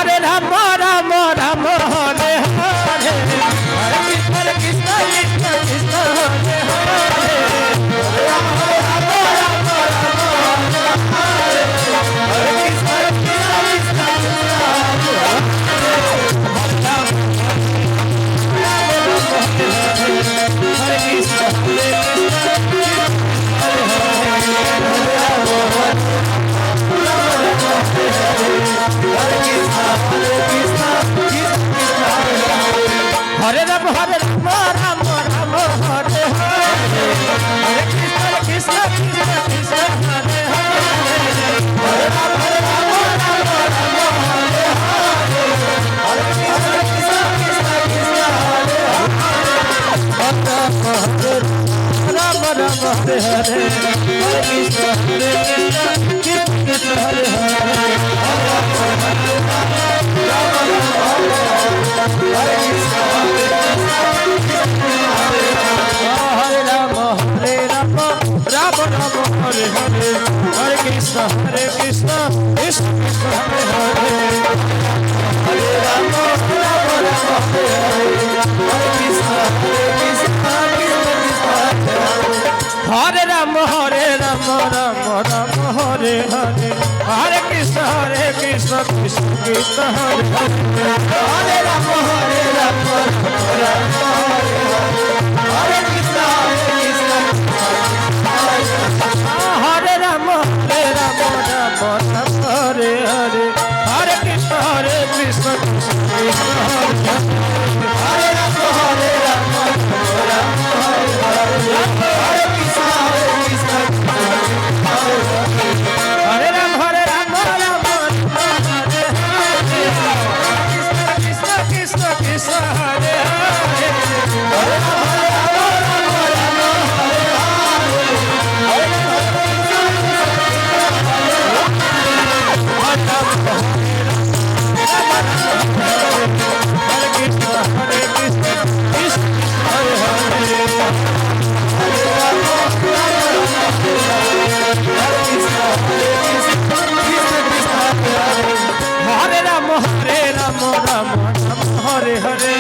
Hare Ram Ram Ram Hare Hare Hare Krishna Krishna Krishna Hare Hare Hare Ram Ram Ram Hare Hare Krishna Krishna Krishna Hare Krishna Hare Ram Ram Ram Hare Hare Hare Krishna Krishna Krishna Krishna Hare Hare Hare Ram Ram Ram Hare Hare Hare Krishna Krishna Krishna Krishna Hare Hare Ram Ram Hare Hare Hare Krishna Krishna Krishna Hare Hare Hare Hare Hare Krishna Krishna Krishna Hare Hare Hare Ram Ram Ram Hare Hare Hare Krishna Krishna Krishna Hare Ram Ram Ram Hare Hare Hare Krishna Krishna Krishna Hare Hare Ram Ram Ram Hare Hare Krishna Hare Ram Ram Ram Hare Hare Hare Krishna Krishna Krishna Hare Hare Ram Ram Ram Hare Hare Krishna Krishna Hare Ram Ram Hare Hare Krishna Krishna Krishna Hare Hare Hare Ram Hare Ram Ram Hare Hare